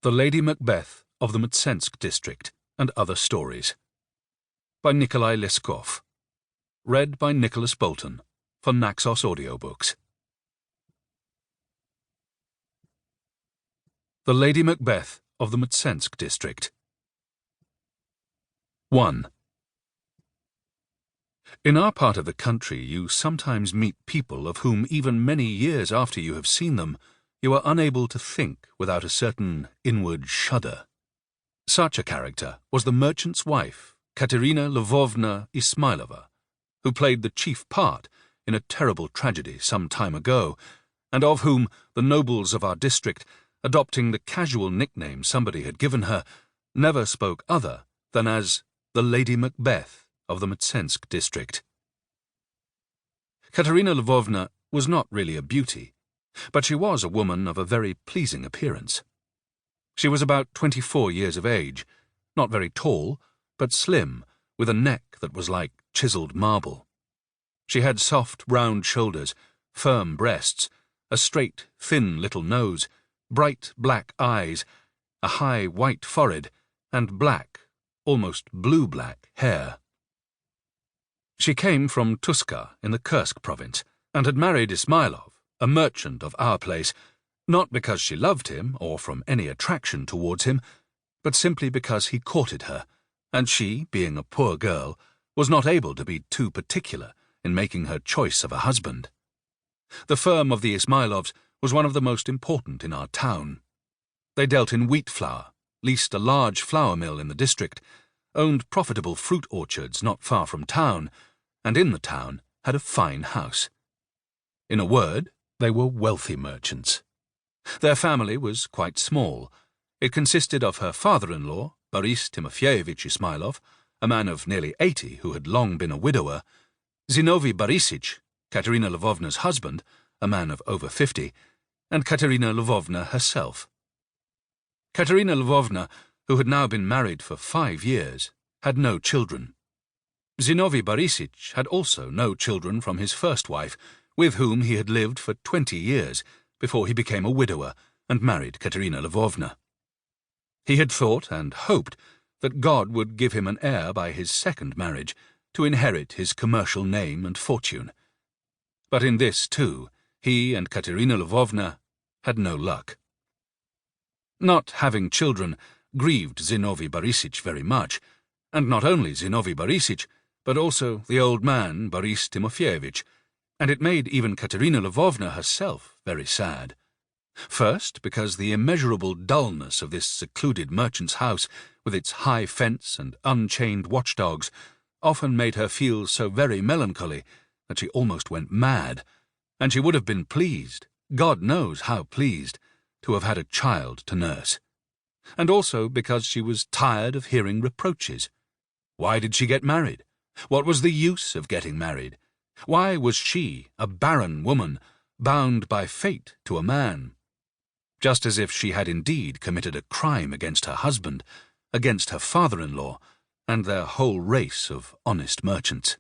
The Lady Macbeth of the Mtsensk District and Other Stories by Nikolai Leskov. Read by Nicholas Boulton for Naxos Audiobooks. The Lady Macbeth of the Mtsensk District. 1. In our part of the country you sometimes meet people of whom even many years after you have seen them, you are unable to think without a certain inward shudder. Such a character was the merchant's wife, Katerina Lvovna Ismailova, who played the chief part in a terrible tragedy some time ago, and of whom the nobles of our district, adopting the casual nickname somebody had given her, never spoke other than as the Lady Macbeth of the Mtsensk District. Katerina Lvovna was not really a beauty, but she was a woman of a very pleasing appearance. She was about 24 years of age, not very tall, but slim, with a neck that was like chiselled marble. She had soft, round shoulders, firm breasts, a straight, thin little nose, bright black eyes, a high white forehead, and black, almost blue-black, hair. She came from Tuska in the Kursk province, and had married Ismailov, a merchant of our place, not because she loved him or from any attraction towards him, but simply because he courted her, and she, being a poor girl, was not able to be too particular in making her choice of a husband. The firm of the Ismailovs was one of the most important in our town. They dealt in wheat flour, leased a large flour mill in the district, owned profitable fruit orchards not far from town, and in the town had a fine house. In a word, they were wealthy merchants. Their family was quite small. It consisted of her father-in-law, Boris Timofeyevich Ismailov, a man of nearly 80 who had long been a widower, Zinovy Borisich, Katerina Lvovna's husband, a man of over 50, and Katerina Lvovna herself. Katerina Lvovna, who had now been married for 5 years, had no children. Zinovy Borisich had also no children from his first wife, with whom he had lived for 20 years before he became a widower and married Katerina Lvovna. He had thought and hoped that God would give him an heir by his second marriage to inherit his commercial name and fortune. But in this, too, he and Katerina Lvovna had no luck. Not having children grieved Zinovy Borisich very much, and not only Zinovy Borisich, but also the old man, Boris Timofeyevich, and it made even Katerina Lvovna herself very sad. First, because the immeasurable dullness of this secluded merchant's house, with its high fence and unchained watchdogs, often made her feel so very melancholy that she almost went mad, and she would have been pleased, God knows how pleased, to have had a child to nurse. And also because she was tired of hearing reproaches. Why did she get married? What was the use of getting married? Why was she, a barren woman, bound by fate to a man? Just as if she had indeed committed a crime against her husband, against her father-in-law, and their whole race of honest merchants.